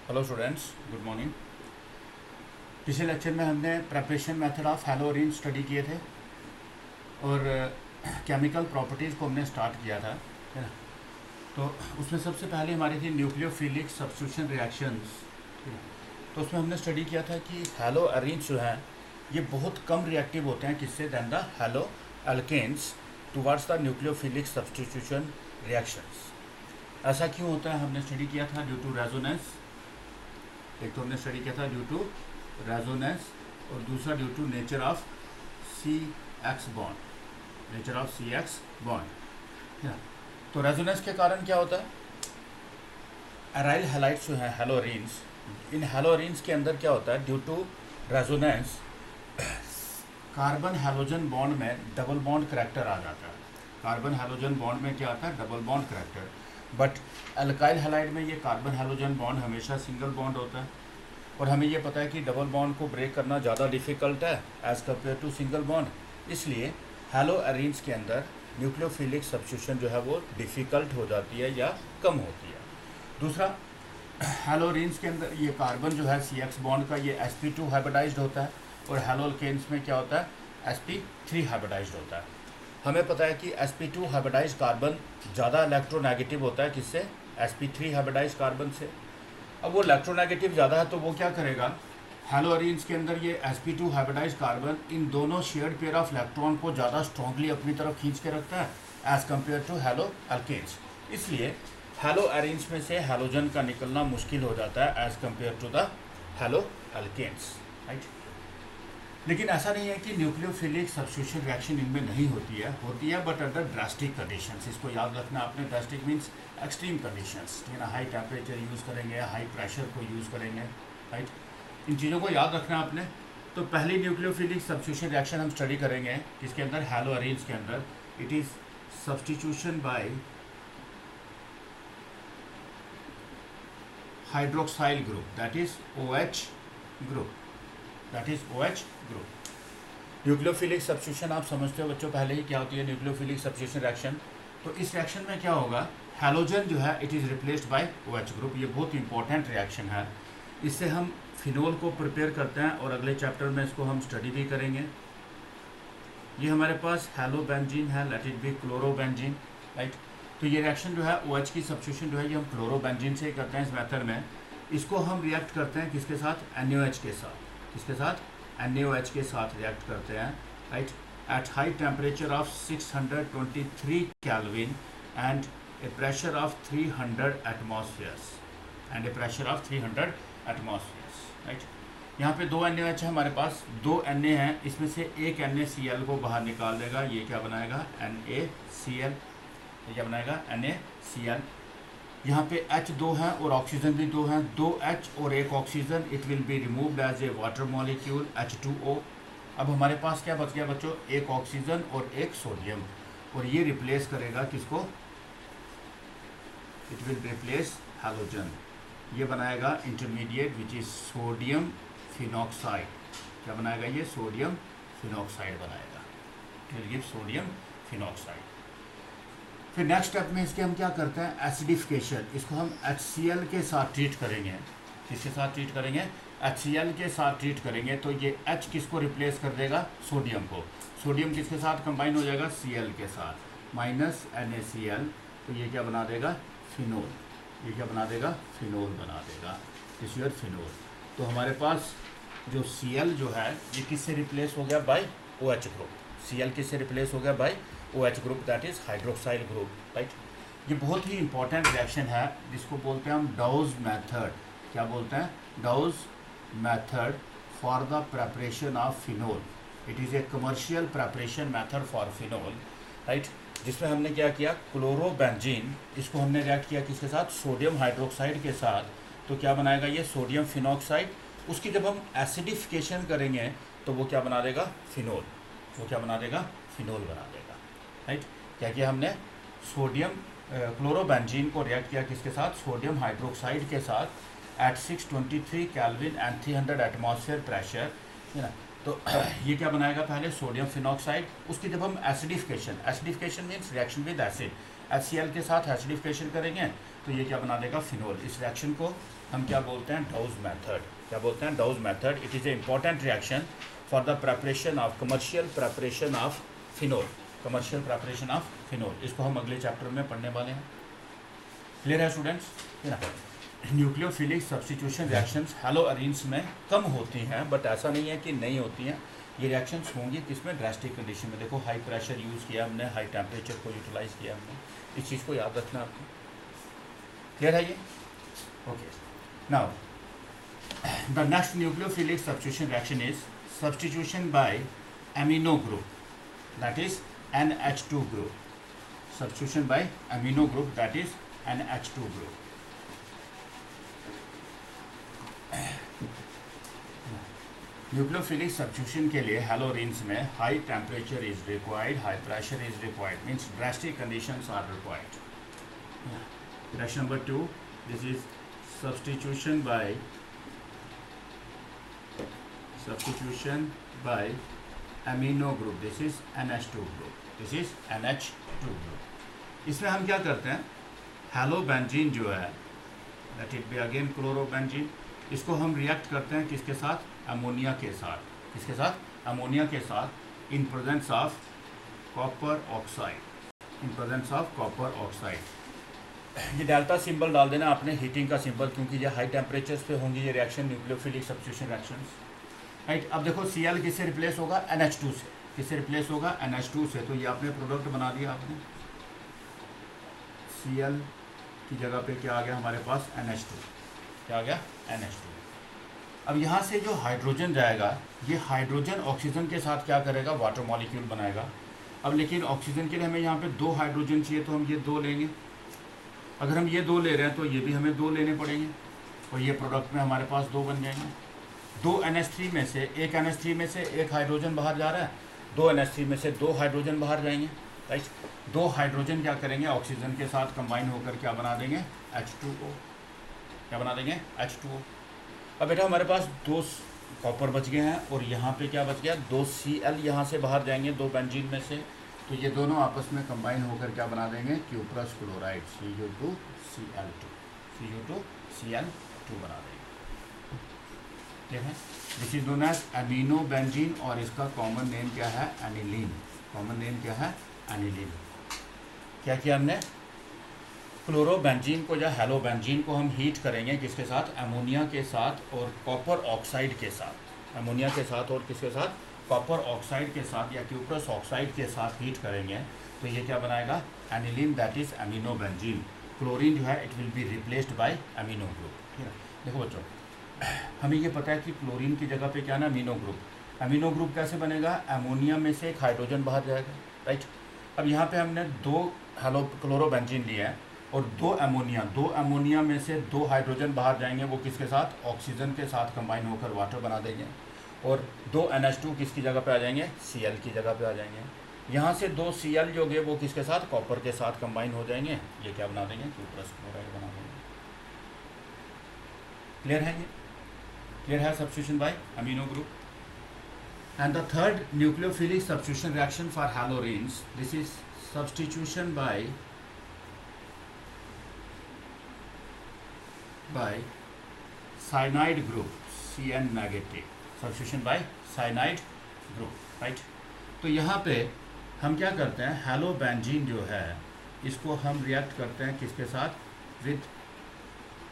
Hello students, good morning. पिछले lecture में हमने प्रेपरेशन मेथड ऑफ हैलोरीन स्टडी किए थे और केमिकल प्रॉपर्टीज़ को हमने स्टार्ट किया था, है ना। तो उसमें सबसे पहले हमारी थी न्यूक्लियोफिलिक सब्स्टिट्यूशन रिएक्शंस। तो उसमें हमने स्टडी किया था कि हैलो अरेंज जो हैं ये बहुत कम रिएक्टिव होते हैं किससे than the haloalkanes towards the nucleophilic substitution reactions. ऐसा क्यों होता है हमने स्टडी किया था, ड्यू टू रेजोनेंस। एक तो हमने स्टडी किया था ड्यू टू रेजोनेंस और दूसरा due to nature of C X bond, nature of C X bond, है ना। तो रेजोनेंस के कारण क्या होता है, एराइल हैलाइड्स जो हैं हैलोरीन्स, इन हैलोरीन्स के अंदर क्या होता है, due to resonance carbon halogen bond में डबल बॉन्ड करैक्टर आ जाता है। कार्बन हैलोजन बॉन्ड में क्या आता है, double bond character. But alkyl halide में ये कार्बन हैलोजन बॉन्ड हमेशा सिंगल बॉन्ड होता है और हमें ये पता है कि डबल बॉन्ड को ब्रेक करना ज़्यादा डिफ़िकल्ट है as compare to single bond. इसलिए हैलो अरेंज के अंदर न्यूक्लियोफिलिक सब्स्टिट्यूशन जो है वो डिफ़िकल्ट हो जाती है या कम होती है। दूसरा, हैलोरीन्स के अंदर ये कार्बन जो है सी एक्स बॉन्ड का ये sp2 हाइब्रिडाइज्ड होता है और हैलोअल्केन्स में क्या होता है, sp3 हाइब्रिडाइज्ड होता है। हमें पता है कि sp2 हाइब्रिडाइज कार्बन ज़्यादा इलेक्ट्रोनेगेटिव होता है किससे, sp3 हाइब्रिडाइज कार्बन से। अब वो इलेक्ट्रोनेगेटिव ज़्यादा है तो वो क्या करेगा, हैलोअरेंज के अंदर ये sp2 हाइब्रिडाइज कार्बन इन दोनों शेयर्ड पेयर ऑफ इलेक्ट्रॉन को ज़्यादा स्ट्रांगली अपनी तरफ खींच के रखता है as compare to haloalkanes. इसलिए हैलो अरेंज में से हैलोजन का निकलना मुश्किल हो जाता है as compare to the haloalkanes, right. लेकिन ऐसा नहीं है कि न्यूक्लियोफिलिक सब्स्टिट्यूशन रिएक्शन इनमें नहीं होती है बट अंडर ड्रास्टिक कंडीशंस। इसको याद रखना आपने, ड्रास्टिक मीन्स एक्सट्रीम कंडीशंस, है ना। हाई टेम्परेचर यूज़ करेंगे, हाई प्रेशर को यूज़ करेंगे, राइट। इन चीज़ों को याद रखना आपने। तो पहली न्यूक्लियोफिलिक सब्स्टिट्यूशन रिएक्शन हम स्टडी करेंगे किसके अंदर, हैलो अरेंज के अंदर। It is substitution by hydroxyl group, that is OH group, that is OH group. Nucleophilic substitution आप समझते हो बच्चों पहले ही क्या होती है न्यूक्लियोफिलिक सब्स्टिट्यूशन रिएक्शन। तो इस रिएक्शन में क्या होगा, हैलोजन जो है it is replaced by OH group. ये बहुत इंपॉर्टेंट रिएक्शन है। इससे हम फिनोल को प्रिपेयर करते हैं और अगले चैप्टर में इसको हम स्टडी भी करेंगे। ये हमारे पास हैलो बेंजीन है, let it be chlorobenzene, right. तो ये रिएक्शन जो है OH की सब्स्टिट्यूशन जो है ये हम क्लोरोबेंजीन से ही करते हैं इस मेथड में। इसको हम रिएक्ट करते हैं किसके साथ, NaOH के साथ। किसके साथ, NaOH के साथ रिएक्ट करते हैं, right. At high temperature of 623 kelvin and A pressure of 300 एटमॉस्फेयर्स, right. यहाँ पे 2 NaOH है हमारे पास, 2 Na हैं, इसमें से एक NaCl को बाहर निकाल देगा। ये क्या बनाएगा, NaCl। ये क्या बनाएगा, NaCl। यहाँ पे H2 हैं और ऑक्सीजन भी 2 हैं, 2 H और 1 oxygen, it will be removed as a water molecule H2O। अब हमारे पास क्या बच गया बच्चों, 1 ऑक्सीजन और 1 सोडियम, और ये रिप्लेस करेगा किसको, इट विल रिप्लेस हैलोजन। ये बनाएगा intermediate which is sodium phenoxide. क्या बनाएगा ये, सोडियम फिनॉक्साइड बनाएगा, it will give sodium phenoxide. फिर नेक्स्ट स्टेप में इसके हम क्या करते हैं, एसिडिफिकेशन। इसको हम HCl के साथ ट्रीट करेंगे। किसके साथ ट्रीट करेंगे, HCl के साथ ट्रीट करेंगे। तो ये H किसको रिप्लेस कर देगा, सोडियम को। सोडियम किसके साथ कंबाइन हो जाएगा, Cl के साथ, माइनस NaCl। तो ये क्या बना देगा, फिनोल। ये क्या बना देगा, फिनोल बना देगा, दिस योर फिनोल। तो हमारे पास जो Cl जो है ये किससे रिप्लेस हो गया, बाय OH ग्रुप। Cl किससे रिप्लेस हो गया, by OH group, that is hydroxyl group, right. ये बहुत ही इंपॉर्टेंट रिएक्शन है जिसको बोलते हैं हम डाउज मेथड। क्या बोलते हैं, douse method for the preparation of phenol. It is a commercial preparation method for phenol, right. जिसमें हमने क्या किया, क्लोरोबेंजीन, इसको हमने रिएक्ट किया किसके साथ, सोडियम हाइड्रोक्साइड के साथ। तो क्या बनाएगा ये, सोडियम फिनॉक्साइड। उसकी जब हम एसिडिफिकेशन करेंगे तो वो क्या बना देगा, फिनोल। वो क्या बना देगा, फिनोल बना देगा, राइट। क्या किया हमने, सोडियम क्लोरोबेंजीन को रिएक्ट किया किसके साथ, सोडियम हाइड्रोक्साइड के साथ at 623 kelvin and 300 atmosphere pressure, है ना। तो ये क्या बनाएगा, पहले सोडियम फिनॉक्साइड। उसकी जब हम acidification means reaction with acid, HCl के साथ एसिडिफिकेशन करेंगे तो ये क्या बना देगा, फिनोल। इस रिएक्शन को हम क्या बोलते हैं, डाउज मेथड। क्या बोलते हैं, douse method. It is a important reaction for the preparation of commercial preparation of phenol. Commercial preparation of phenol, इसको हम अगले चैप्टर में पढ़ने वाले हैं। क्लियर है स्टूडेंट्स? न्यूक्लियोफिलिक सब्स्टिट्यूशन रिएक्शंस हैलोअरीन्स में कम होती हैं, बट ऐसा नहीं है कि नहीं होती हैं। ये रिएक्शंस होंगी किसमें, ड्रास्टिक कंडीशन में। देखो हाई प्रेशर यूज़ किया हमने, हाई टेम्परेचर को यूटिलाइज किया हमने, इस चीज़ को याद रखना आपको। क्लियर है ये? Okay, now the next nucleophilic substitution reaction is substitution by amino group, that is NH2 group. Substitution by amino group, that is NH2 group. Nucleophilic substitution के लिए हैलोरीन्स में high temperature is required, high pressure is required, means drastic conditions are required. Reaction number 2, this is substitution by amino group, this is NH2 group, this is NH2 group। इसमें हम क्या करते हैं, हैलोबेंजीन जो है, that it be again chlorobenzene, इसको हम react करते हैं किसके साथ, अमोनिया के साथ। किसके साथ, अमोनिया के साथ, in presence of copper oxide, in presence of copper oxide. ये डेल्टा सिंबल डाल देना आपने, हीटिंग का सिंबल, क्योंकि ये हाई टेम्परेचर्स पे होंगी ये reaction, nucleophilic substitution reactions, right. अब देखो Cl किससे रिप्लेस होगा, NH2 से। किससे रिप्लेस होगा, NH2 से। तो ये आपने प्रोडक्ट बना दिया आपने, Cl की जगह पे क्या आ गया हमारे पास, NH2। क्या आ गया, NH2। अब यहाँ से जो हाइड्रोजन जाएगा, ये हाइड्रोजन ऑक्सीजन के साथ क्या करेगा, वाटर मॉलिक्यूल बनाएगा। अब लेकिन ऑक्सीजन के लिए हमें यहाँ पे 2 हाइड्रोजन चाहिए, तो हम ये 2 लेंगे। अगर हम ये 2 ले रहे हैं तो ये भी हमें 2 लेने पड़ेंगे, और ये प्रोडक्ट में हमारे पास 2 बन जाएंगे। 2 NH3 में से एक NH3 में से एक हाइड्रोजन बाहर जा रहा है, 2 NH3 में से 2 हाइड्रोजन बाहर जाएंगे, राइट। 2 हाइड्रोजन क्या करेंगे, ऑक्सीजन के साथ कंबाइन होकर क्या बना देंगे, H2O। क्या बना देंगे, H2O। अब बेटा हमारे पास 2 कॉपर बच गए हैं, और यहाँ पे क्या बच गया, 2 Cl यहाँ से बाहर जाएंगे 2 बेंजीन में से, तो ये दोनों आपस में कंबाइन होकर क्या बना देंगे, क्यूप्रस क्लोराइड, Cu2Cl2, Cu2Cl2 बना देंगे। ठीक है, this is known as amino benzene, और इसका कॉमन नेम क्या है, एनिलीन। कॉमन नेम क्या है, एनिलीन। क्या किया हमने, क्लोरोबेंजीन को या हैलोबेंजीन को हम हीट करेंगे किसके साथ, अमोनिया के साथ और कॉपर ऑक्साइड के साथ। अमोनिया के साथ और किसके साथ, कॉपर ऑक्साइड के साथ या क्यूप्रस ऑक्साइड के साथ हीट करेंगे, तो ये क्या बनाएगा, aniline, that is amino benzene. Chlorine जो है it will be replaced by amino group. ठीक है, देखो बच्चों, हमें ये पता है कि क्लोरीन की जगह पे क्या ना, अमीनो ग्रुप। अमीनो ग्रुप कैसे बनेगा, अमोनिया में से एक हाइड्रोजन बाहर जाएगा, राइट। अब यहाँ पे हमने 2 क्लोरोबेंजीन लिए हैं, और 2 अमोनिया में से 2 हाइड्रोजन बाहर जाएंगे, वो किसके साथ, ऑक्सीजन के साथ कंबाइन होकर वाटर बना देंगे, और 2 NH2 किसकी जगह पे आ जाएंगे, Cl की जगह पे आ जाएंगे। यहाँ से 2 Cl जो होंगे वो किसके साथ, कॉपर के साथ कंबाइन हो जाएंगे, ये क्या बना देंगे, क्यूप्रस क्लोराइड बना देंगे। क्लियर है ये? क्लियर है, substitution by amino group. And the third nucleophilic substitution reaction for haloarenes, this is substitution by cyanide group, Cn negative. Substitution by cyanide group, right. तो यहाँ पे हम क्या करते हैं, हैलोबेंजीन जो है इसको हम रिएक्ट करते हैं किसके साथ, विद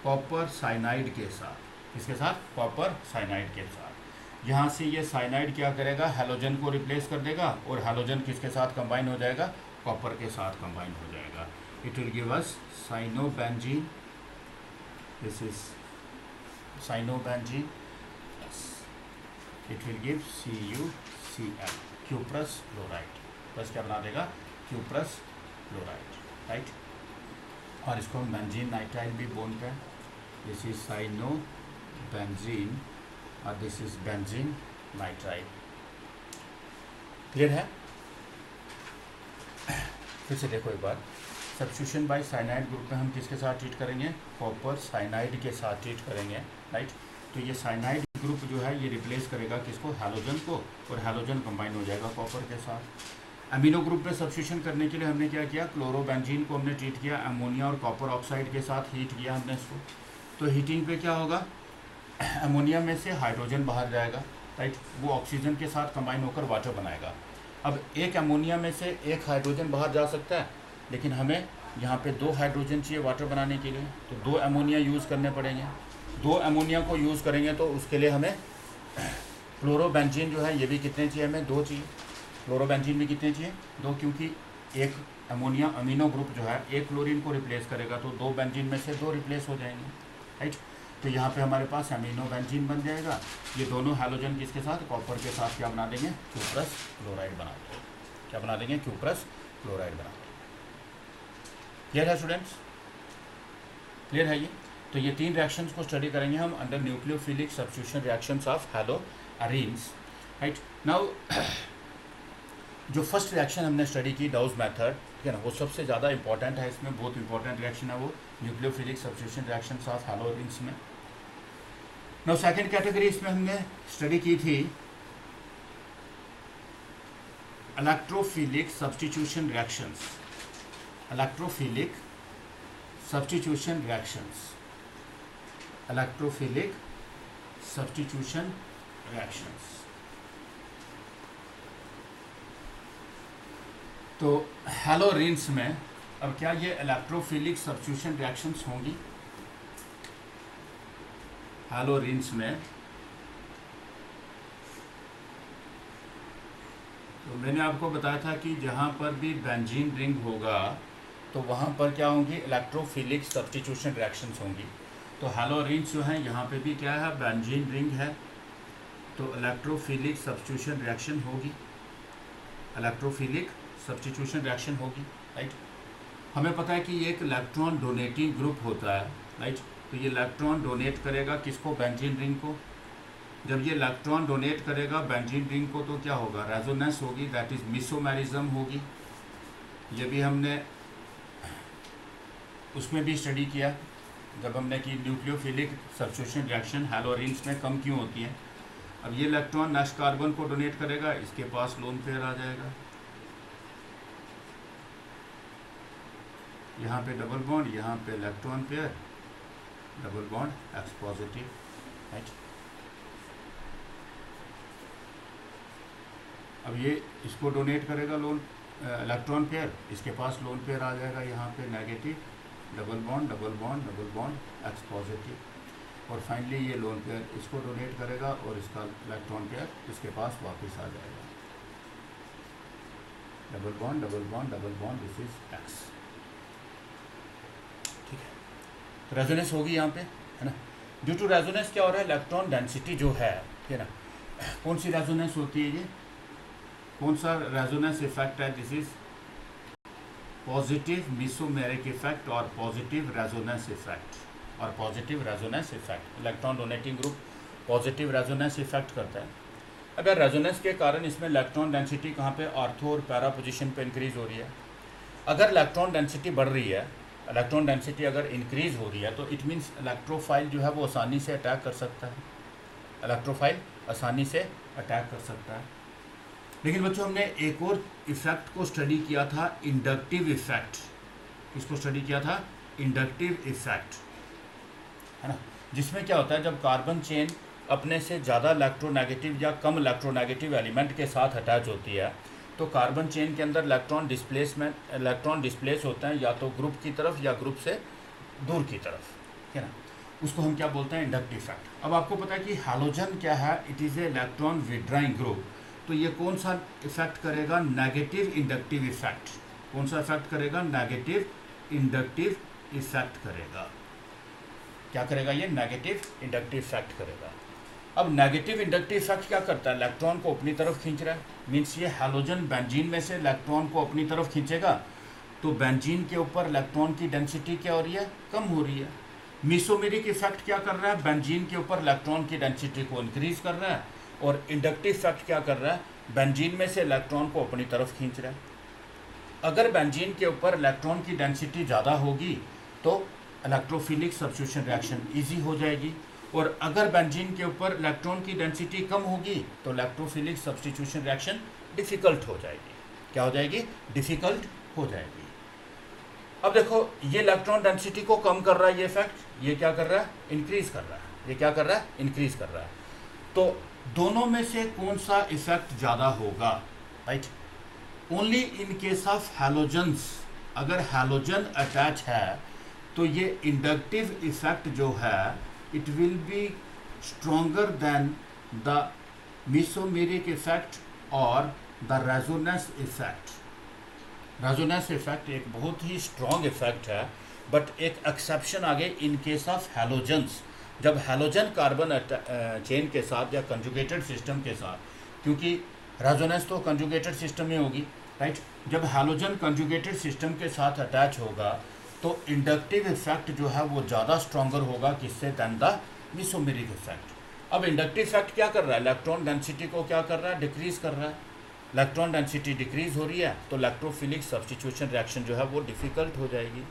कॉपर साइनाइड के साथ। किसके साथ, कॉपर साइनाइड के साथ। यहाँ से ये साइनाइड क्या करेगा, हैलोजन को रिप्लेस कर देगा, और हैलोजन किसके साथ कंबाइन हो जाएगा, कॉपर के साथ कंबाइन हो जाएगा। It will give us cyanobenzene, this is cyanobenzene, it will give CuCl, cuprous chloride. बस क्या बना देगा, क्यूप्रस क्लोराइड, राइट। और इसको हम बेंजीन नाइट्राइल भी बोलते हैं। दिस इज साइनोबेंजीन और this is benzene nitrile. Clear है? फिर से देखो एक बार, सब्स्टिट्यूशन बाय साइनाइड ग्रुप में हम किसके साथ ट्रीट करेंगे, कॉपर साइनाइड के साथ ट्रीट करेंगे, राइट। तो ये साइनाइड ग्रुप जो है ये रिप्लेस करेगा किसको, हैलोजन को, और हैलोजन कंबाइन हो जाएगा कॉपर के साथ। अमीनो ग्रुप में सब्स्टिट्यूशन करने के लिए हमने क्या किया, क्लोरोबेंजीन को हमने ट्रीट किया अमोनिया और कॉपर ऑक्साइड के साथ, हीट किया हमने इसको। तो हीटिंग पे क्या होगा, अमोनिया में से हाइड्रोजन बाहर जाएगा, राइट, वो ऑक्सीजन के साथ कंबाइन होकर वाटर बनाएगा। अब एक अमोनिया में से एक हाइड्रोजन बाहर जा सकता है, लेकिन हमें यहाँ पे 2 हाइड्रोजन चाहिए वाटर बनाने के लिए, तो 2 अमोनिया यूज़ करने पड़ेंगे। 2 अमोनिया को यूज़ करेंगे तो उसके लिए हमें क्लोरोबेंजीन जो है ये भी कितने चाहिए, हमें 2 चाहिए। क्लोरोबेंजीन भी कितने चाहिए, 2, क्योंकि एक अमोनिया अमीनो ग्रुप जो है एक क्लोरीन को रिप्लेस करेगा, तो 2 बेंजीन में से 2 रिप्लेस हो जाएंगे, राइट। तो यहाँ पे हमारे पास अमीनो बेंजीन बन जाएगा। ये दोनों हैलोजन किसके साथ, कॉपर के साथ क्या बना देंगे, क्यूप्रस क्लोराइड बना देंगे। क्या बना देंगे, क्यूप्रस क्लोराइड बना देंगे। क्लियर है स्टूडेंट्स, क्लियर है ये। तो ये 3 रिएक्शंस को स्टडी करेंगे हम under nucleophilic substitution reactions of haloarenes, right. Now जो फर्स्ट रिएक्शन हमने स्टडी की डाउस मेथड, ठीक है ना, वो सबसे ज़्यादा इंपॉर्टेंट है, इसमें बहुत इंपॉर्टेंट रिएक्शन है वो न्यूक्लियोफिलिक सब्स्टिट्यूशन रिएक्शंस ऑफ हैलोअरीन्स में। नाउ सेकंड कैटेगरी इसमें हमने स्टडी की थी electrophilic substitution reactions, electrophilic substitution reactions, electrophilic substitution reactions. तो हैलोअरीन्स में अब क्या ये इलेक्ट्रोफिलिक सब्स्टिट्यूशन रिएक्शंस होंगी हैलोअरीन्स में? तो मैंने आपको बताया था कि जहाँ पर भी बेंजीन रिंग होगा तो वहाँ पर क्या होंगी, इलेक्ट्रोफिलिक सब्स्टिट्यूशन रिएक्शंस होंगी। तो हैलोअरीन्स जो हैं यहाँ पे भी क्या है, बेंजीन रिंग है, तो इलेक्ट्रोफिलिक सब्स्टिट्यूशन रिएक्शन होगी, इलेक्ट्रोफिलिक सब्स्टिट्यूशन रिएक्शन होगी, राइट। हमें पता है कि ये एक इलेक्ट्रॉन डोनेटिंग ग्रुप होता है, राइट। तो ये इलेक्ट्रॉन डोनेट करेगा किसको, बेंजीन रिंग को। जब ये इलेक्ट्रॉन डोनेट करेगा बेंजीन रिंग को तो क्या होगा, रेजोनेंस होगी, दैट इज मिसोमेरिज्म होगी। ये भी हमने उसमें भी स्टडी किया जब हमने कि न्यूक्लियोफिलिक सब्स्टिट्यूशन रिएक्शन हैलोअरीन्स में कम क्यों होती है। अब ये इलेक्ट्रॉन नेक्स्ट कार्बन को डोनेट करेगा, इसके पास लोन पेयर आ जाएगा, यहाँ पे डबल बॉन्ड, यहाँ पे electron pair, double bond x positive, right. अब ये इसको डोनेट करेगा लोन इलेक्ट्रॉन पेयर, इसके पास लोन पेयर आ जाएगा, यहाँ पे negative, double bond double bond double bond x positive, और फाइनली ये लोन पेयर इसको डोनेट करेगा और इसका इलेक्ट्रॉन पेयर इसके पास वापस आ जाएगा, double bond double bond double bond, this is x, ठीक है। तो रेजोनेंस होगी यहाँ पे, है ना। ड्यू टू रेजोनेंस क्या हो रहा है, इलेक्ट्रॉन डेंसिटी जो है, ठीक है ना, कौन सी रेजोनेंस होती है, ये कौन सा रेजोनेंस इफेक्ट है, दिस इज पॉजिटिव मिसोमेरिक इफेक्ट और पॉजिटिव रेजोनेंस इफेक्ट, और positive resonance effect, electron donating group positive resonance effect करता है। अगर रेजोनेंस के कारण इसमें इलेक्ट्रॉन डेंसिटी कहाँ पे, आर्थो और पैरा पोजीशन पे इंक्रीज हो रही है। अगर इलेक्ट्रॉन डेंसिटी बढ़ रही है, इलेक्ट्रॉन डेंसिटी अगर इंक्रीज हो रही है, तो इट मीन्स इलेक्ट्रोफाइल जो है वो आसानी से अटैक कर सकता है, इलेक्ट्रोफाइल आसानी से अटैक कर सकता है। लेकिन बच्चों हमने एक और इफेक्ट को स्टडी किया था, इंडक्टिव इफेक्ट। इसको स्टडी किया था, इंडक्टिव इफेक्ट, है ना, जिसमें क्या होता है, जब कार्बन चेन अपने से ज़्यादा इलेक्ट्रोनेगेटिव या कम इलेक्ट्रोनेगेटिव एलिमेंट के साथ अटैच होती है, तो कार्बन चेन के अंदर इलेक्ट्रॉन डिस्प्लेस होते हैं, या तो ग्रुप की तरफ या ग्रुप से दूर की तरफ, है ना। उसको हम क्या बोलते हैं, इंडक्टिव इफेक्ट। अब आपको पता है कि हैलोजन क्या है, it is a electron withdrawing group. तो ये कौन सा इफेक्ट करेगा, नेगेटिव इंडक्टिव इफेक्ट। कौन सा इफेक्ट करेगा, नेगेटिव इंडक्टिव इफेक्ट करेगा। क्या करेगा, ये नेगेटिव इंडक्टिव इफेक्ट करेगा। अब नेगेटिव इंडक्टिव इफेक्ट क्या करता है, इलेक्ट्रॉन को अपनी तरफ खींच रहा है, मीन्स ये हैलोजन बेंजीन में से इलेक्ट्रॉन को अपनी तरफ खींचेगा, तो बेंजीन के ऊपर इलेक्ट्रॉन की डेंसिटी क्या हो रही है, कम हो रही है। मिसोमेरिक इफेक्ट क्या कर रहा है, बेंजीन के ऊपर इलेक्ट्रॉन की डेंसिटी को इंक्रीज कर रहा है, और इंडक्टिव इफेक्ट क्या कर रहा है, बेंजीन में से इलेक्ट्रॉन को अपनी तरफ खींच रहा है। अगर बेंजीन के ऊपर इलेक्ट्रॉन की डेंसिटी ज़्यादा होगी तो इलेक्ट्रोफिलिक सब्स्टिट्यूशन रिएक्शन ईजी हो जाएगी, और अगर बेंजीन के ऊपर इलेक्ट्रॉन की डेंसिटी कम होगी तो इलेक्ट्रोफिलिक सब्स्टिट्यूशन रिएक्शन डिफ़िकल्ट हो जाएगी। क्या हो जाएगी, डिफ़िकल्ट हो जाएगी। अब देखो ये इलेक्ट्रॉन डेंसिटी को कम कर रहा है ये इफेक्ट, ये क्या कर रहा है, इंक्रीज कर रहा है। ये क्या कर रहा है, इंक्रीज कर रहा है। तो दोनों में से कौन सा इफेक्ट ज़्यादा होगा, right. Only in case of halogens, अगर हैलोजन अटैच है तो ये इंडक्टिव इफेक्ट जो है it will be stronger than the mesomeric effect और the resonance effect. Resonance effect एक बहुत ही स्ट्रॉन्ग इफेक्ट है, बट एक एक्सेप्शन आगे इन केस ऑफ हैलोजन्स, जब हैलोजन कार्बन चेन के साथ या कंजुगेटेड सिस्टम के साथ, क्योंकि रेजोनेंस तो कंजुगेटेड सिस्टम में होगी, राइट। जब हैलोजन कंजुगेटेड सिस्टम के साथ अटैच होगा तो इंडक्टिव इफेक्ट जो है वो ज़्यादा स्ट्रॉन्गर होगा किससे, देन द मेसोमेरिक इफेक्ट। अब इंडक्टिव इफेक्ट क्या कर रहा है, इलेक्ट्रॉन डेंसिटी को क्या कर रहा है, डिक्रीज कर रहा है। इलेक्ट्रॉन डेंसिटी डिक्रीज हो रही है तो इलेक्ट्रोफिलिक सब्स्टिट्यूशन रिएक्शन जो है वो डिफ़िकल्ट हो जाएगी।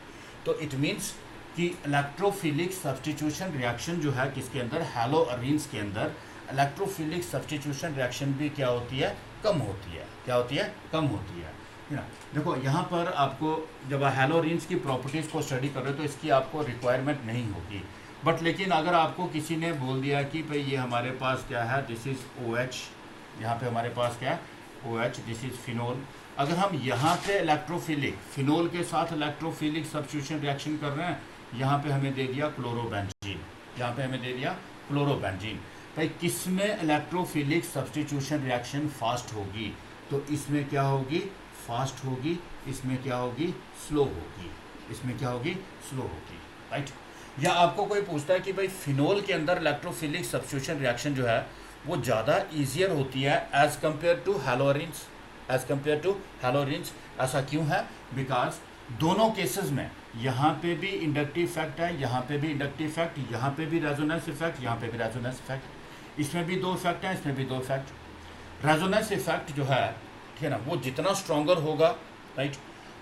तो इट मीन्स कि इलेक्ट्रोफिलिक सब्स्टिट्यूशन रिएक्शन जो है किसके अंदर, हैलो अरीन्स के अंदर इलेक्ट्रोफिलिक सब्स्टिट्यूशन रिएक्शन भी क्या होती है, कम होती है। क्या होती है, कम होती है ना। देखो यहाँ पर आपको जब हैलो अरीन्स की प्रॉपर्टीज़ को स्टडी कर रहे हो तो इसकी आपको रिक्वायरमेंट नहीं होगी, बट लेकिन अगर आपको किसी ने बोल दिया कि भाई ये हमारे पास क्या है, दिस इज़ OH, यहाँ पे हमारे पास क्या है OH, दिस इज़ फिनोल। अगर हम यहाँ पे इलेक्ट्रोफिलिक फिनोल के साथ इलेक्ट्रोफिलिक सब्स्टिट्यूशन रिएक्शन कर रहे हैं, यहाँ पे हमें दे दिया क्लोरोबेंजीन, यहाँ पे हमें दे दिया क्लोरोबेंजीन। भाई किस में इलेक्ट्रोफिलिक सब्स्टिट्यूशन रिएक्शन फास्ट होगी, तो इसमें क्या होगी, फास्ट होगी, इसमें क्या होगी, स्लो होगी, इसमें क्या होगी, स्लो होगी, राइट। या आपको कोई पूछता है कि भाई फिनोल के अंदर इलेक्ट्रोफिलिक सब्स्टिट्यूशन रिएक्शन जो है वो ज़्यादा ईजियर होती है as compare to haloarenes, as compare to haloarenes. ऐसा क्यों है, बिकॉज दोनों केसेस में यहाँ पे भी इंडक्टिव इफेक्ट है, यहाँ पे भी इंडक्टिव इफेक्ट, यहाँ पे भी रेजोनेंस इफेक्ट, यहाँ पे भी रेजोनेंस इफेक्ट, इसमें भी दो इफेक्ट हैं, इसमें भी दो इफेक्ट। रेजोनेंस इफेक्ट जो है, ठीक है ना, वो जितना स्ट्रॉन्गर होगा, राइट,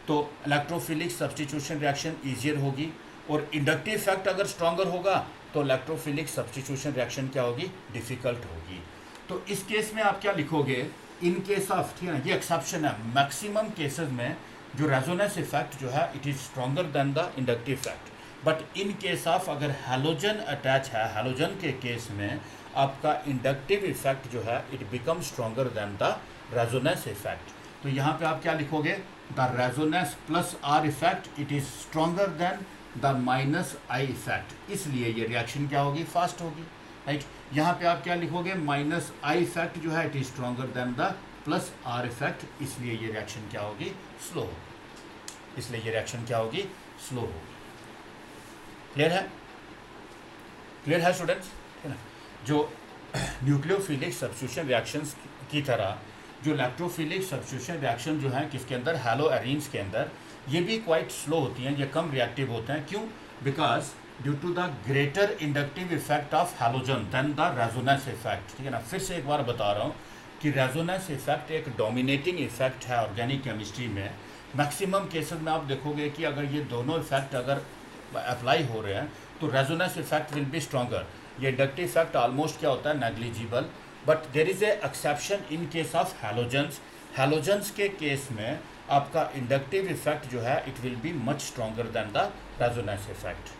तो इलेक्ट्रोफिलिक सब्स्टिट्यूशन रिएक्शन ईजियर होगी, और इंडक्टिव इफेक्ट अगर स्ट्रॉन्गर होगा तो इलेक्ट्रोफिलिक सब्स्टिट्यूशन रिएक्शन क्या होगी, डिफ़िकल्ट होगी। तो इस केस में आप क्या लिखोगे, इन केस ऑफ, ठीक है ना, ये एक्सेप्शन है, मैक्सिमम केसेस में जो रेजोनेंस इफेक्ट जो है it is stronger than the inductive effect, but in case of अगर हैलोजन अटैच है, हैलोजन के केस में आपका इंडक्टिव इफेक्ट जो है it become stronger than the resonance effect. तो यहाँ पे आप क्या लिखोगे, the resonance plus R effect it is stronger than the minus I effect, इसलिए ये रिएक्शन क्या होगी, फास्ट होगी, राइट। यहाँ पे आप क्या लिखोगे, माइनस I इफेक्ट जो है it is stronger than the plus R effect, इसलिए ये रिएक्शन क्या होगी, स्लो होगी, इसलिए ये रिएक्शन क्या होगी, स्लो होगी। क्लियर है, क्लियर है स्टूडेंट्स, है ना। जो न्यूक्लियोफिलिक सब्स्टिट्यूशन रिएक्शंस की तरह जो इलेक्ट्रोफिलिक सब्स्टिट्यूशन रिएक्शन जो है किसके अंदर, हैलो अरीन्स के अंदर, ये भी क्वाइट स्लो होती हैं, ये कम रिएक्टिव होते हैं। क्यों, because due to the greater inductive effect of halogen than the resonance effect, ठीक है ना। फिर से एक बार बता रहा हूँ कि रेजोनेंस इफेक्ट एक डोमिनेटिंग इफेक्ट है ऑर्गेनिक केमिस्ट्री में। मैक्सिमम केसेस में आप देखोगे कि अगर ये दोनों इफेक्ट अगर अप्लाई हो रहे हैं तो resonance effect will be stronger. ये इंडक्टिव इफेक्ट ऑलमोस्ट क्या होता है, negligible, but there is a exception in case of halogens. Halogens के केस में आपका इंडक्टिव इफेक्ट जो है it will be much stronger than the resonance effect.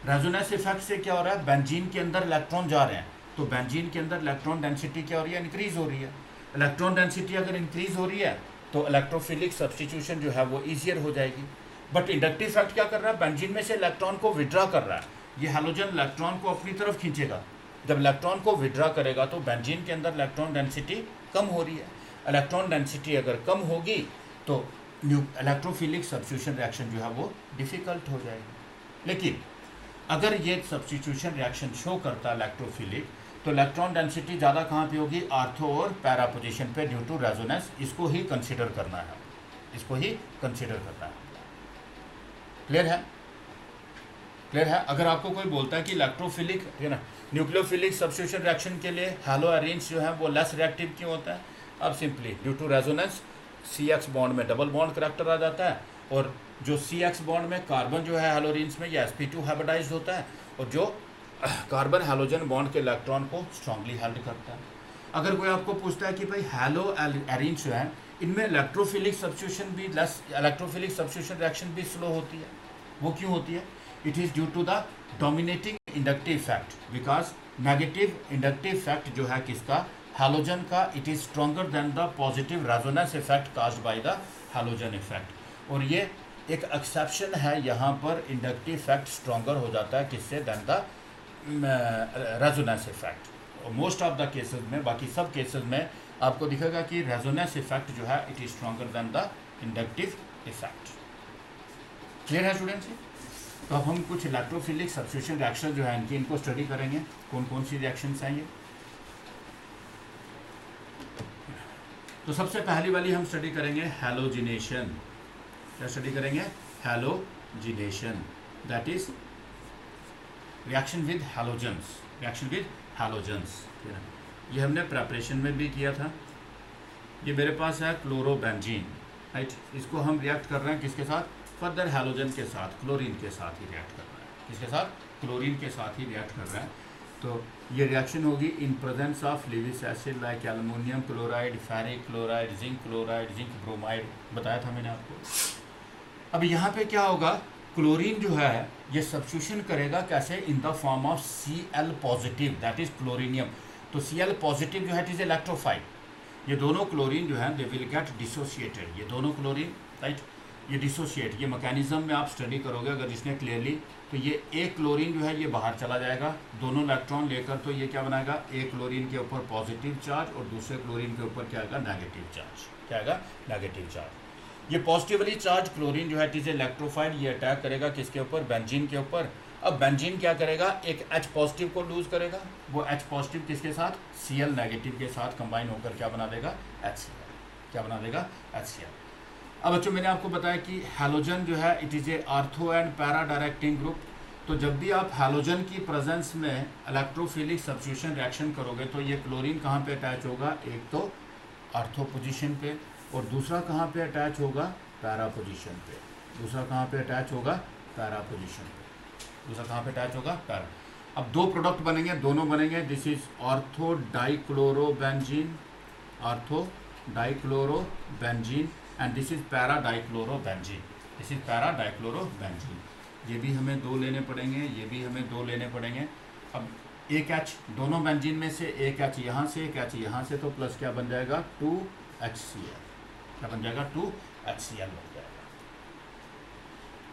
Resonance effect से क्या हो रहा है, बेंजीन के अंदर इलेक्ट्रॉन जा रहे हैं, तो बेंजीन के अंदर इलेक्ट्रॉन डेंसिटी क्या हो रही है, इंक्रीज हो रही है। इलेक्ट्रॉन डेंसिटी अगर इंक्रीज हो रही है तो इलेक्ट्रोफिलिक सब्स्टिट्यूशन जो है वो ईजियर हो जाएगी। बट इंडक्टिव इफेक्ट क्या कर रहा है, बेंजीन में से इलेक्ट्रॉन को विड्रॉ कर रहा है, ये हैलोजन इलेक्ट्रॉन को अपनी तरफ खींचेगा। जब इलेक्ट्रॉन को विड्रॉ करेगा तो बेंजीन के अंदर इलेक्ट्रॉन डेंसिटी कम हो रही है। इलेक्ट्रॉन डेंसिटी अगर कम होगी तो इलेक्ट्रोफिलिक सब्स्टिट्यूशन रिएक्शन जो है वो डिफ़िकल्ट हो जाएगी। लेकिन अगर ये सब्स्टिट्यूशन रिएक्शन शो करता है इलेक्ट्रोफिलिक, तो इलेक्ट्रॉन डेंसिटी ज़्यादा कहाँ पे होगी, आर्थो और पैरा पोजीशन पे ड्यू टू रेजोनेंस। इसको ही कंसिडर करना है, इसको ही कंसिडर करना है। क्लियर है, क्लियर है। अगर आपको कोई बोलता है कि इलेक्ट्रोफिलिक, है ना, न्यूक्लियोफिलिक सब्स्टिट्यूशन रिएक्शन के लिए हैलो अरेंज जो है वो लेस रिएक्टिव क्यों होता है, अब simply due to resonance CX bond में डबल बॉन्ड करैक्टर आ जाता है, और जो CX बॉन्ड में कार्बन जो है हैलोरीन्स में ये sp2 हाइब्रिडाइज्ड होता है, और जो कार्बन हैलोजन बॉन्ड के इलेक्ट्रॉन को स्ट्रांगली हेल्ड करता है। अगर कोई आपको पूछता है कि भाई हैलो एरीन्स जो है इनमें इलेक्ट्रोफिलिक सब्स्टिट्यूशन भी लेस, इलेक्ट्रोफिलिक सब्स्टिट्यूशन रिएक्शन भी स्लो होती है। वो क्यों होती है? It is due to the dominating inductive effect, because negative inductive effect जो है किसका, हैलोजन का, it is stronger than the positive resonance effect caused by the halogen effect. और ये एक एक्सेप्शन है, यहाँ पर इंडक्टिव इफेक्ट स्ट्रॉन्गर हो जाता है किससे, than the resonance effect. Most of the cases में, बाकी सब केसेस में आपको दिखेगा कि रेजोनेंस इफेक्ट जो है it is stronger than the inductive effect. Clear है स्टूडेंट्स? तो अब हम कुछ इलेक्ट्रोफिलिक सब्स्टिट्यूशन रिएक्शन जो है इनको स्टडी करेंगे। कौन कौन सी रिएक्शंस हैं ये? तो सबसे पहली वाली हम स्टडी करेंगे हैलोजिनेशन। क्या स्टडी करेंगे? Halogenation, that is reaction with halogens, reaction with halogens. ये हमने प्रेपरेशन में भी किया था। ये मेरे पास है क्लोरोबेंजीन, राइट। इसको हम रिएक्ट कर रहे हैं किसके साथ? फर्दर हैलोजन के साथ, क्लोरीन के साथ ही रिएक्ट कर रहे हैं। किसके साथ? क्लोरीन के साथ ही रिएक्ट कर रहे हैं। तो ये रिएक्शन होगी इन presence of Lewis acid like aluminium chloride, ferric chloride, zinc chloride, zinc bromide, बताया था मैंने आपको। अब यहाँ पे क्या होगा, क्लोरीन जो है ये सब्स्टिट्यूशन करेगा कैसे, in the form of Cl positive, that is chloronium. तो Cl पॉजिटिव जो है इट इज इलेक्ट्रोफाइल। ये दोनों क्लोरीन जो है दे विल गेट डिसोसिएटेड, ये दोनों क्लोरीन, राइट, ये डिसोसिएट, ये मैकेनिज्म में आप स्टडी करोगे अगर जिसने क्लियरली, तो ये एक क्लोरीन जो है ये बाहर चला जाएगा दोनों इलेक्ट्रॉन लेकर। तो ये क्या बनाएगा, एक क्लोरीन के ऊपर पॉजिटिव चार्ज और दूसरे क्लोरीन के ऊपर क्या आएगा, नेगेटिव चार्ज। क्या आएगा? Negative charge. ये पॉजिटिवली चार्ज क्लोरीन जो है इट इज इलेक्ट्रोफाइल, ये अटैक करेगा किसके ऊपर, बेंजीन के ऊपर। अब बेंजीन क्या करेगा, एक H पॉजिटिव को लूज करेगा, वो H पॉजिटिव किसके साथ, Cl नेगेटिव के साथ कंबाइन होकर क्या बना देगा, HCl। क्या बना देगा, HCl। अब बच्चों मैंने आपको बताया कि हैलोजन जो है it is a ortho and para directing group. तो जब भी आप हैलोजन की प्रेजेंस में इलेक्ट्रोफिलिक सब्स्टिट्यूशन रिएक्शन करोगे तो ये क्लोरीन कहाँ पे अटैच होगा, एक तो आर्थो पोजीशन पे और दूसरा कहाँ पे अटैच होगा, पैरा पोजीशन पे। दूसरा कहाँ पे अटैच होगा, पैरा पोजीशन पे। दूसरा कहाँ पे अटैच होगा, पैरा। अब दो प्रोडक्ट बनेंगे, दोनों बनेंगे, this is ortho dichlorobenzene, ortho dichlorobenzene, and this is para dichlorobenzene, this is para dichlorobenzene. ये भी हमें दो लेने पड़ेंगे, ये भी हमें दो लेने पड़ेंगे। अब एक H दोनों बेंजीन में से, एक H यहाँ से, एक H यहाँ से, तो प्लस क्या बन जाएगा, 2HCl। क्या बन जाएगा, 2HCl बन जाएगा।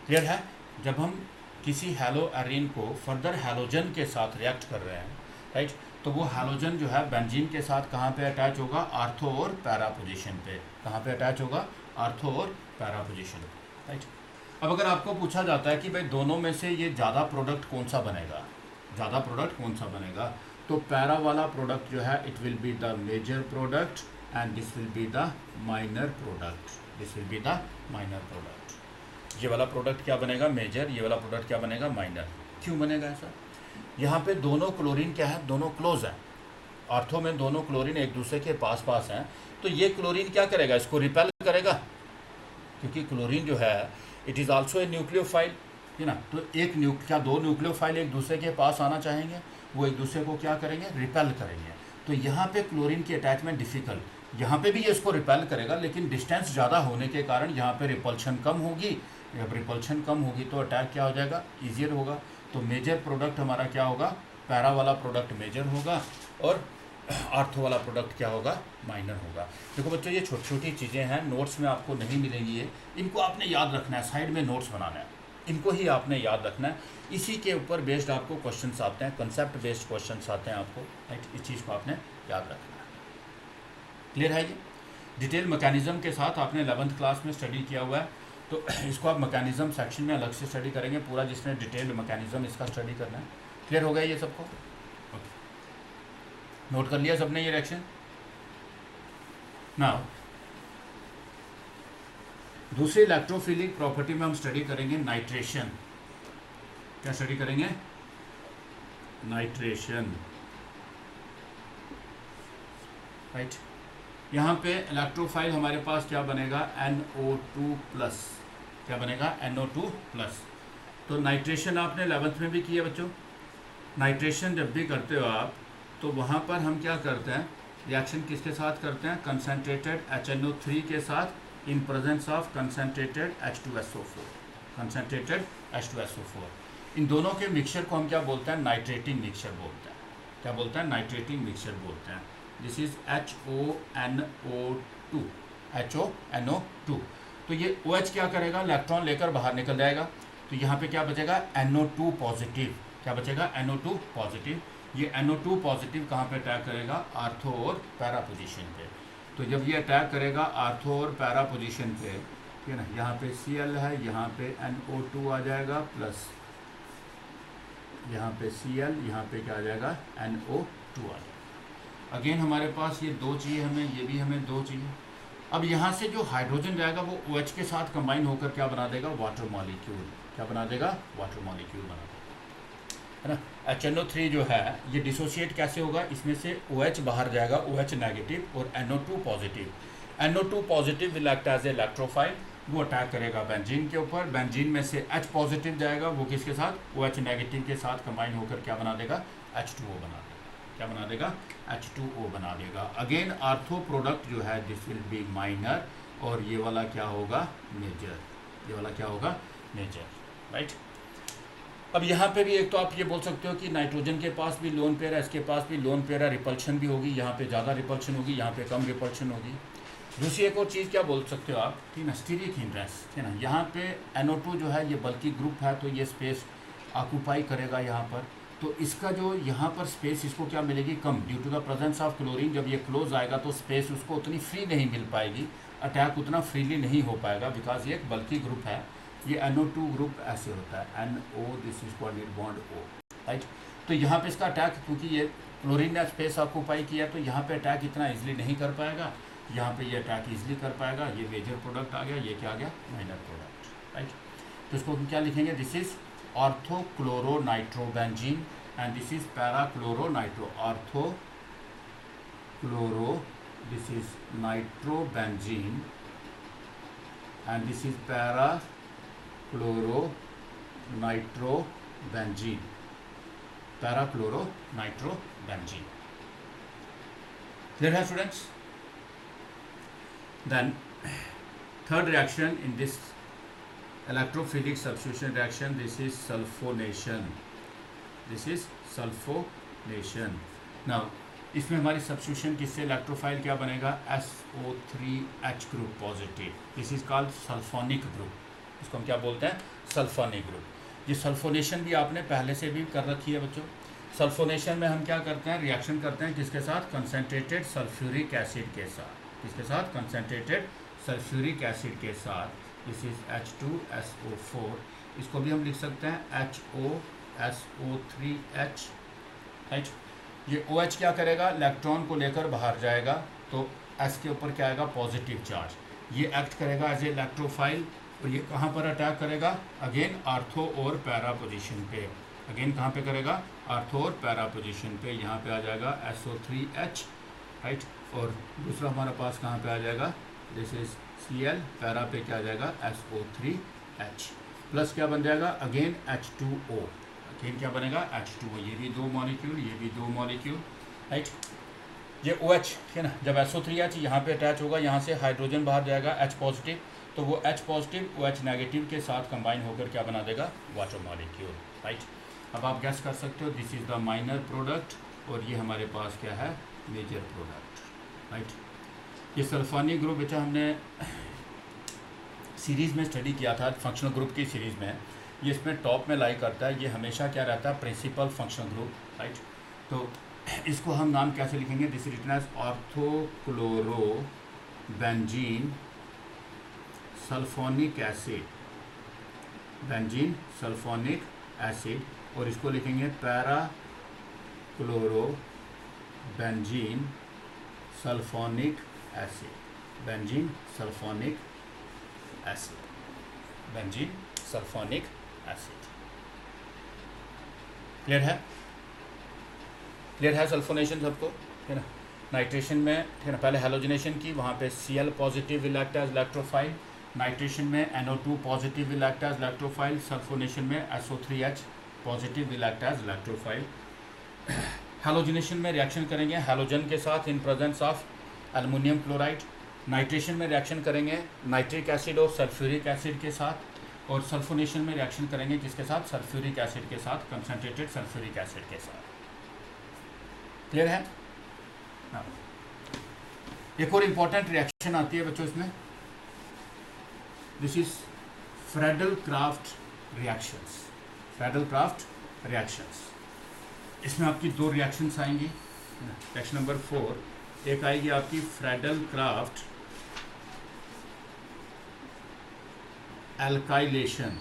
क्लियर है? जब हम किसी हैलो एरीन को फर्दर हैलोजन के साथ रिएक्ट कर रहे हैं, राइट, तो वो हैलोजन जो है बेंजीन के साथ कहाँ पे अटैच होगा, आर्थो और पैरा पोजीशन पे। कहाँ पे अटैच होगा, आर्थो और पैरा पोजीशन, राइट। अब अगर आपको पूछा जाता है कि भाई दोनों में से ये ज़्यादा प्रोडक्ट कौन सा बनेगा, ज़्यादा प्रोडक्ट कौन सा बनेगा, तो पैरा वाला प्रोडक्ट जो है it will be the major product and this will be the minor product, this will be the minor product. ये वाला प्रोडक्ट क्या बनेगा, मेजर, ये वाला प्रोडक्ट क्या बनेगा, माइनर। क्यों बनेगा ऐसा? यहाँ पे दोनों क्लोरीन क्या है, दोनों क्लोज हैं। आर्थो में दोनों क्लोरीन एक दूसरे के पास पास हैं, तो ये क्लोरीन क्या करेगा, इसको रिपेल करेगा, क्योंकि क्लोरीन जो है it is also a nucleophile, है ना। तो एक क्या दो न्यूक्लियोफाइल एक दूसरे के पास आना चाहेंगे, वो एक दूसरे को क्या करेंगे, रिपेल करेंगे। तो यहाँ पे क्लोरीन की अटैचमेंट डिफिकल्ट, यहाँ पे भी ये इसको रिपेल करेगा, लेकिन डिस्टेंस ज़्यादा होने के कारण यहाँ पे रिपल्शन कम होगी। जब रिपल्शन कम होगी तो अटैक क्या हो जाएगा, ईजियर होगा। तो मेजर प्रोडक्ट हमारा क्या होगा, पैरा वाला प्रोडक्ट मेजर होगा और आर्थो वाला प्रोडक्ट क्या होगा, माइनर होगा। देखो बच्चों ये छोटी छोटी चीज़ें हैं, नोट्स में आपको नहीं मिलेंगी ये, इनको आपने याद रखना है, साइड में नोट्स बनाना है, इनको ही आपने याद रखना है। इसी के ऊपर बेस्ड आपको क्वेश्चंस आते हैं, कंसेप्ट बेस्ड क्वेश्चंस आते हैं आपको, राइट। इस चीज़ को आपने याद रखना है। क्लियर है? ये डिटेल मैकेनिज्म के साथ आपने 11th क्लास में स्टडी किया हुआ है, तो इसको आप मैकेनिज्म सेक्शन में अलग से स्टडी करेंगे, पूरा जिसने डिटेल्ड मैकेनिज्म इसका स्टडी करना है। क्लियर हो गया ये सबको? नोट कर लिया सबने ये रिएक्शन? नाउ दूसरी इलेक्ट्रोफिलिक प्रॉपर्टी में हम स्टडी करेंगे नाइट्रेशन। क्या स्टडी करेंगे, नाइट्रेशन, राइट। यहाँ पे इलेक्ट्रोफाइल हमारे पास क्या बनेगा, NO2+। क्या बनेगा, NO2+। तो नाइट्रेशन आपने 11th में भी किया बच्चों। नाइट्रेशन जब भी करते हो आप तो वहाँ पर हम क्या करते हैं रिएक्शन किसके साथ करते हैं? कंसनट्रेटेड HNO3 के साथ in presence of concentrated H2SO4, concentrated H2SO4। इन दोनों के मिक्सचर को हम क्या बोलते हैं? नाइट्रेटिंग मिक्सचर बोलते हैं। क्या बोलते हैं? नाइट्रेटिंग मिक्सचर बोलते हैं। This is HONO2, HONO2। तो ये OH क्या करेगा? इलेक्ट्रॉन लेकर बाहर निकल जाएगा। तो यहाँ पे क्या बचेगा? NO2 positive. क्या बचेगा? NO2 positive. ये NO2 पॉजिटिव कहाँ पे अटैक करेगा? आर्थो और पैरा पोजीशन पे। तो जब ये अटैक करेगा आर्थो और पैरा पोजीशन पे, ठीक है ना, यहाँ पे Cl है, यहाँ पे NO2 आ जाएगा प्लस यहाँ पे Cl, यहाँ पे क्या आ जाएगा? NO2 आ जाएगा। अगेन हमारे पास ये दो चाहिए हमें, ये भी हमें दो चाहिए। अब यहाँ से जो हाइड्रोजन जाएगा वो OH के साथ कंबाइन होकर क्या बना देगा? Water molecule. क्या बना देगा? वाटर मॉलिक्यूल बना देगा, है ना। HNO3 जो है ये डिसोशिएट कैसे होगा? इसमें से OH बाहर जाएगा, OH नेगेटिव और NO2 positive. NO2 positive will act as a electrophile, वो अटैक करेगा बेंजीन के ऊपर। बेंजीन में से H पॉजिटिव जाएगा, वो किसके साथ? OH नेगेटिव के साथ कंबाइन होकर क्या बना देगा? H2O बना देगा। क्या बना देगा? H2O बना देगा। अगेन आर्थो प्रोडक्ट जो है दिस विल बी माइनर, और ये वाला क्या होगा? मेजर। ये वाला क्या होगा? Major, right. अब यहाँ पे भी एक तो आप ये बोल सकते हो कि नाइट्रोजन के पास भी लोन पेयर है, इसके पास भी लोन पेयर है, रिपल्शन भी होगी, यहाँ पे ज़्यादा रिपल्शन होगी, यहाँ पे कम रिपल्शन होगी। दूसरी एक और चीज़ क्या बोल सकते हो आप, ठीक है ना, स्टीरिक हिंड्रेंस, ठीक है ना। यहाँ पे NO2 जो है ये बल्कि ग्रुप है, तो ये स्पेस ऑक्यूपाई करेगा यहाँ पर। तो इसका जो यहाँ पर स्पेस इसको क्या मिलेगी? कम, due to the presence of chlorine. जब ये क्लोज आएगा तो स्पेस उसको उतनी फ्री नहीं मिल पाएगी, अटैक उतना फ्रीली नहीं हो पाएगा, बिकॉज ये एक बल्कि ग्रुप है। ये NO2 ग्रुप ऐसे होता है, NO, this is coordinate bond O, right. तो यहाँ पे इसका अटैक, क्योंकि ये क्लोरीन ने स्पेस ऑक्यूपाई किया, तो यहाँ पे अटैक इतना इजीली नहीं कर पाएगा, यहाँ पे ये अटैक इजीली कर पाएगा। ये मेजर प्रोडक्ट आ गया, ये क्या आ गया? Minor product, right. तो इसको हम क्या लिखेंगे? This is orthochloronitrobenzene and this is parachloronitro. Orthochloro, this is nitrobenzene and this is parachloronitrobenzene, parachloronitrobenzene. Clear है students? Then third reaction in this electrophilic substitution reaction, this is sulfonation. This is sulfonation. Now इसमें हमारी substitution किससे? Electrophile क्या बनेगा? SO3H group positive. This is called sulphonic group. इसको हम क्या बोलते हैं? Sulphonic group. ये सल्फोनेशन भी आपने पहले से भी कर रखी है बच्चों। सल्फोनेशन में हम क्या करते हैं? रिएक्शन करते हैं किसके साथ? कंसनट्रेटेड सल्फ्यूरिक एसिड के साथ। किसके साथ? कंसनट्रेटेड सल्फ्यूरिक एसिड के साथ। This is H2SO4। इसको भी हम लिख सकते हैं HOSO3H, राइट। ये OH क्या करेगा? इलेक्ट्रॉन को लेकर बाहर जाएगा, तो S के ऊपर क्या आएगा? Positive charge. ये एक्ट करेगा एज ए इलेक्ट्रोफाइल, और ये कहाँ पर अटैक करेगा? अगेन आर्थो और पैरा पोजीशन पे। अगेन कहाँ पे करेगा? आर्थो और पैरा पोजीशन पे। यहाँ पे आ जाएगा SO3H, राइट। और दूसरा हमारे पास कहाँ पे आ जाएगा? दिस इज Cl, पैरा पे क्या आ जाएगा? SO3H प्लस क्या बन जाएगा? Again H2O। अगेन क्या बनेगा? H2O। ये भी दो मॉलिक्यूल, ये भी दो मॉलिक्यूल, राइट। ये OH, ठीक है ना, जब SO3H यहाँ पे अटैच होगा, यहाँ से हाइड्रोजन बाहर जाएगा H पॉजिटिव, तो वो H पॉजिटिव OH नेगेटिव के साथ कंबाइन होकर क्या बना देगा? Water molecule, right. अब आप गैस कर सकते हो, this is the minor product, और ये हमारे पास क्या है? Major product, right. ये सल्फोनिक ग्रुप बेटा हमने सीरीज़ में स्टडी किया था, फंक्शनल ग्रुप की सीरीज़ में। ये इसमें टॉप में लाई करता है, ये हमेशा क्या रहता है? Principal functional group, right. तो इसको हम नाम कैसे लिखेंगे? This written as orthochlorobenzene sulphonic acid, benzene sulphonic acid, और इसको लिखेंगे parachlorobenzene sulphonic acid, benzene sulphonic acid, benzene sulphonic acid. Clear है? क्लियर है सल्फोनेशन सबको, है ना। नाइट्रेशन में, ठीक है ना, पहले हेलोजिनेशन की, वहाँ पे Cl positive will act as electrophile. Nitration में NO2 positive will act as electrophile. Sulphonation में SO3H positive will act as electrophile. Halogenation में रिएक्शन करेंगे हैलोजन के साथ in presence of aluminium chloride. Nitration में रिएक्शन करेंगे नाइट्रिक एसिड और sulphuric acid के साथ। और सल्फोनेशन में रिएक्शन करेंगे किसके साथ, सल्फ्यूरिक एसिड के साथ, कंसनट्रेटेड सल्फ्यूरिक एसिड के साथ। क्लियर है? हाँ। एक और इम्पॉर्टेंट रिएक्शन आती है बच्चों इसमें, this is Friedel craft reactions. Friedel craft reactions, इसमें आपकी दो रिएक्शंस आएंगी। रिएक्शन नंबर 4 एक आएगी आपकी Friedel craft alkylation.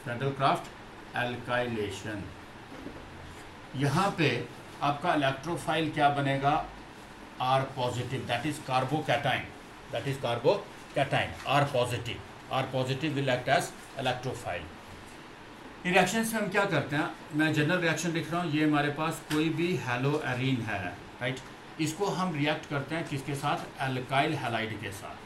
Friedel craft alkylation, यहाँ पे आपका इलेक्ट्रोफाइल क्या बनेगा, R positive, that is carbocation, that is carbocation, R positive. R positive will act as electrophile. इन रिएक्शंस में हम क्या करते हैं, मैं जनरल रिएक्शन लिख रहा हूँ, ये हमारे पास कोई भी हैलो एरीन है, राइट, इसको हम रिएक्ट करते हैं किसके साथ, एल्काइल हैलाइड के साथ।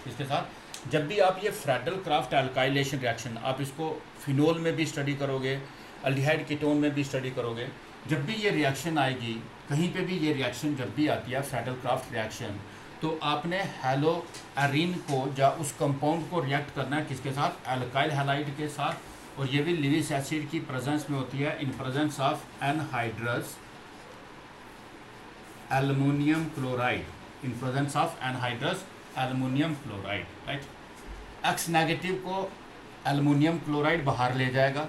किसके साथ, जब भी आप ये फ्रेडल क्राफ्ट एल्काइलेशन रिएक्शन, आप इसको फिनोल में भी स्टडी करोगे, अल्डिहाइड कीटोन में भी स्टडी करोगे, जब भी ये रिएक्शन आएगी, कहीं पे भी ये रिएक्शन जब भी आती है फ्रेडल क्राफ्ट रिएक्शन, तो आपने हैलो एरीन को या उस कंपाउंड को रिएक्ट करना है किसके साथ, एल्काइल हैलाइड के साथ। और ये भी लिविस एसिड की प्रेजेंस में होती है, इन presence of anhydrous aluminium chloride, in presence of anhydrous aluminium chloride, right. X negative को एल्युमिनियम क्लोराइड बाहर ले जाएगा,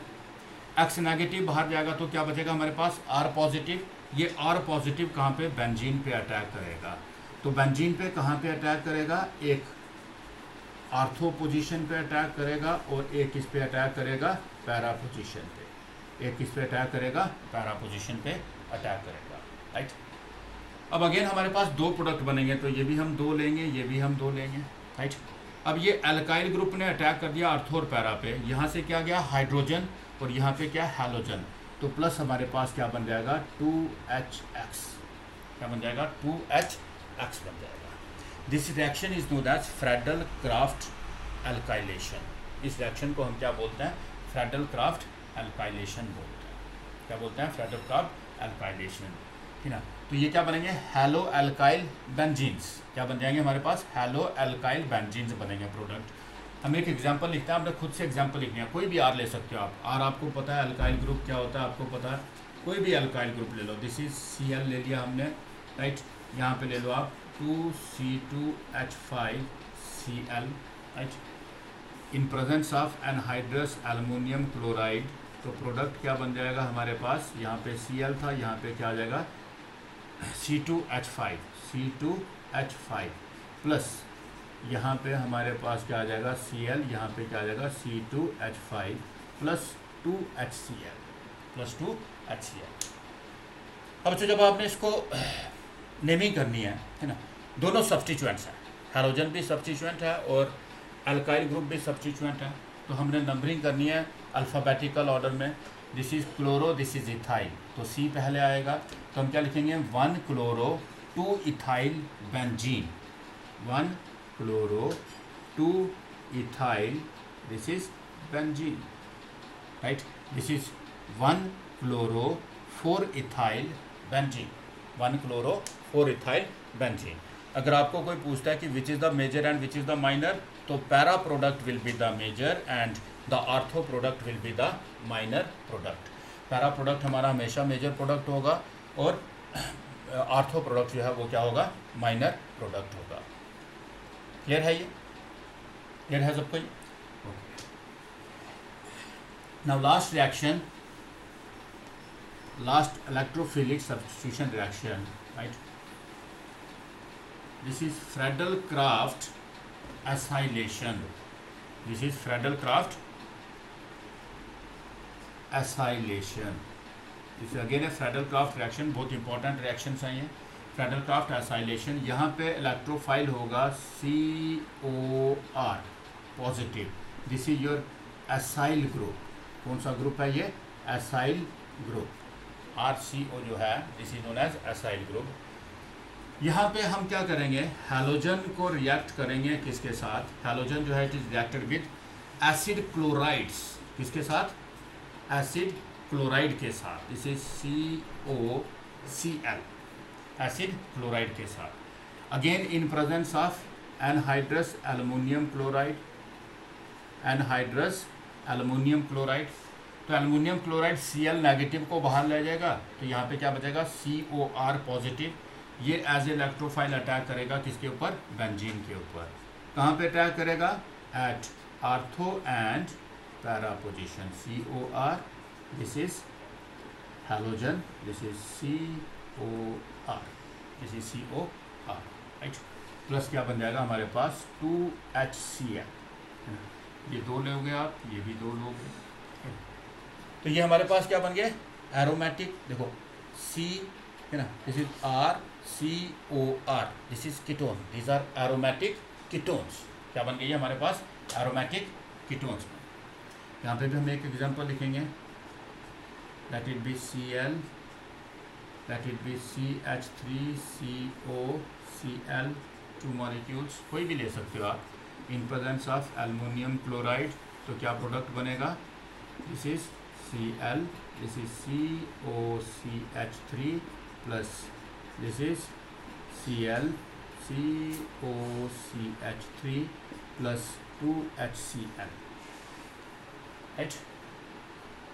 एक्स नेगेटिव बाहर जाएगा तो क्या बचेगा हमारे पास, आर पॉजिटिव। ये आर पॉजिटिव कहाँ पे, बेंजीन पे अटैक करेगा। तो बेंजीन पे कहाँ पे अटैक करेगा, एक आर्थो पोजीशन पे अटैक करेगा और एक किस पे अटैक करेगा, पैरा पोजीशन पे। एक किस पे अटैक करेगा, पैरा पोजीशन पे अटैक करेगा, राइट। अब अगेन हमारे पास दो प्रोडक्ट बनेंगे, तो ये भी हम दो लेंगे, ये भी हम दो लेंगे, राइट। अब ये एल्काइल ग्रुप ने अटैक कर दिया आर्थो और पैरा पे, यहाँ से क्या गया हाइड्रोजन और यहाँ पे क्या हैलोजन, तो प्लस हमारे पास क्या बन जाएगा 2HX, क्या बन जाएगा 2HX बन जाएगा। This reaction is known as Friedel craft alkylation. इस रिएक्शन को हम क्या बोलते हैं, फ्रेडल क्राफ्ट एल्काइलेशन बोलते हैं। क्या बोलते हैं, फ्रेडल क्राफ्ट एल्काइलेशन, ठीक ना। तो ये क्या बनेंगे, हैलो एल्काइल बेंजीन्स, क्या बन जाएंगे हमारे पास, हैलो एल्काइल बेंजीन्स बनेंगे प्रोडक्ट। हम एक एग्जांपल लिखते हैं, हमने खुद से एग्जांपल लिखनी है, कोई भी आर ले सकते हो आप। आर आपको पता है अल्काइल ग्रुप क्या होता है, आपको पता है, कोई भी अल्काइल ग्रुप ले लो। दिस इज Cl ले लिया हमने, राइट। यहाँ पे ले लो आप 2C2H5Cl, right. In presence of anhydrous aluminium chloride, तो प्रोडक्ट क्या बन जाएगा हमारे पास, यहाँ पे Cl था, यहाँ पे क्या आ जाएगा C2H5 प्लस यहाँ पे हमारे पास क्या आ जाएगा Cl, यहाँ पे क्या आ जाएगा C2H5 प्लस 2HCl। अब अच्छा, जब आपने इसको नेमिंग करनी है ना, दोनों सब्स्टिट्यूएंट्स हैं, हैलोजन भी सब्स्टिट्यूएंट है और अल्काइल ग्रुप भी सब्स्टिट्यूएंट है, तो हमने नंबरिंग करनी है अल्फ़ाबेटिकल ऑर्डर में। This is chloro, this is ethyl, तो C पहले आएगा, तो हम क्या लिखेंगे 1 chloro 2 ethyl benzene, 1 chloro 2 ethyl, this is benzene, right. This is 1 chloro 4 ethyl benzene, 1 chloro 4 ethyl benzene. अगर आपको कोई पूछता है कि which is the major and which is the minor, तो para product will be the major and the ortho product will be the minor product. Para product हमारा हमेशा major product होगा और आर्थो प्रोडक्ट जो है वो क्या होगा, माइनर प्रोडक्ट होगा। क्लियर है, ये क्लियर है सबको? Now last reaction, last electrophilic substitution reaction, right. This is Friedel Crafts acylation, this is Friedel Crafts acylation. This again है फ्रेडल क्राफ्ट रिएक्शन, बहुत इंपॉर्टेंट रिएक्शंस हैं ये। फ्रेडल क्राफ्ट एसाइलेशन, यहाँ पे इलेक्ट्रोफाइल होगा COR positive, this is your acyl group. कौन सा group है ये, एसाइल ग्रुप, RCO जो है, this is known as acyl group. यहाँ पे हम क्या करेंगे, हैलोजन को रिएक्ट करेंगे किसके साथ, हैलोजन जो है it is reacted with acid chlorides, किसके साथ, एसिड क्लोराइड के साथ। This is CO Cl acid chloride के साथ. Again in presence of anhydrous aluminium chloride, anhydrous aluminium chloride. तो एल्युमिनियम क्लोराइड Cl नेगेटिव को बाहर ले जाएगा, तो यहाँ पे क्या बचेगा COR पॉजिटिव. ये एज इलेक्ट्रोफाइल अटैक करेगा किसके ऊपर, बेंजीन के ऊपर. कहाँ पे अटैक करेगा, at ortho and para position. COR, this is halogen, this is COR, this is COR, right. Plus क्या बन जाएगा हमारे पास 2HCl. ये 2 लोगे आप, ये भी 2 लोगे. तो ये हमारे पास क्या बन गया, एरोमेटिक. देखो C है ना, this is RCOR, this is ketone. These are aromatic ketones. क्या बन गई है हमारे पास, एरोमेटिक कीटोन्स. यहाँ पे भी हम एक एग्जांपल लिखेंगे. Let it be Cl, let it be CH3COCl, 2 molecules. कोई भी ले सकते हो आप. इन प्रेजेंस ऑफ एल्युमिनियम क्लोराइड, तो क्या प्रोडक्ट बनेगा, this is Cl, this is COCH3 plus this is Cl, COCH3 plus 2HCl, right.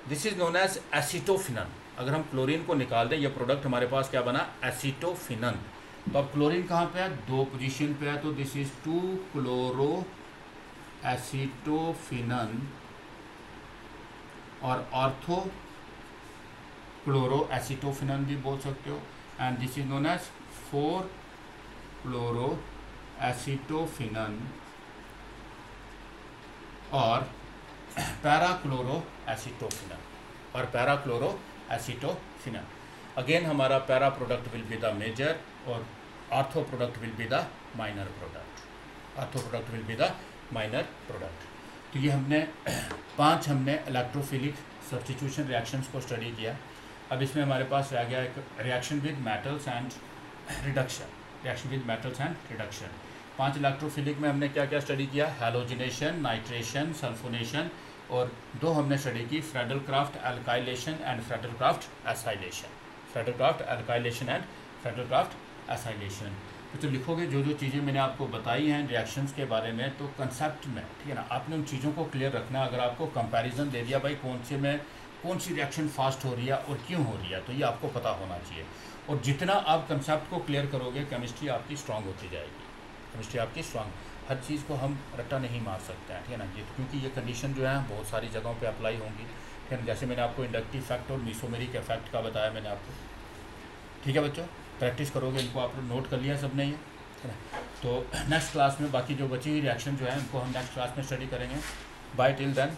This is known as एसिटोफिनन. अगर हम क्लोरीन को निकाल दें, ये प्रोडक्ट हमारे पास क्या बना, एसिटोफिनन. तो अब क्लोरीन कहाँ पे है, 2 पोजीशन पे है. तो दिस इज 2 क्लोरो एसिटोफिनन और ऑर्थो क्लोरो एसिटोफिनन भी बोल सकते हो. And this is known as 4 chloro acetophenone और पैराक्लोरो एसिटोफिनन, और पैराक्लोरो एसिटोफिनन. अगेन हमारा para product will be the major और ortho product will be the minor product. Ortho product will be the minor product. तो ये हमने 5 हमने electrophilic substitution reactions को study किया. अब इसमें हमारे पास रह गया एक reaction with metals and reduction. Reaction with metals and reduction. 5 electrophilic में हमने क्या क्या स्टडी किया, हैलोजिनेशन, नाइट्रेशन, सल्फोनेशन, और 2 हमने स्टडी की Friedel Crafts alkylation and Friedel Crafts acylation. Friedel Crafts alkylation and Friedel Crafts acylation. तो लिखोगे जो जो चीज़ें मैंने आपको बताई हैं रिएक्शंस के बारे में, तो कंसेप्ट में, ठीक है ना, आपने उन चीज़ों को क्लियर रखना. अगर आपको कंपैरिजन दे दिया भाई कौन से में कौन सी रिएक्शन फास्ट हो रही है और क्यों हो रही है, तो ये आपको पता होना चाहिए. और जितना आप कंसेप्ट को क्लियर करोगे, केमिस्ट्री आपकी स्ट्रांग होती जाएगी. केमिस्ट्री आपकी स्ट्रांग. हर चीज़ को हम रट्टा नहीं मार सकते हैं, ठीक है ना, क्योंकि ये कंडीशन जो है बहुत सारी जगहों पर अप्लाई होंगी. ठीक है ना, जैसे मैंने आपको इंडक्टिव फैक्ट और मीसोमेरिक इफेक्ट का बताया मैंने आपको. ठीक है बच्चों, प्रैक्टिस करोगे, इनको आप नोट कर लिया सबने ये. तो नेक्स्ट क्लास में बाकी जो बची हुई रिएक्शन जो है उनको हम नेक्स्ट क्लास में स्टडी करेंगे. Bye till then.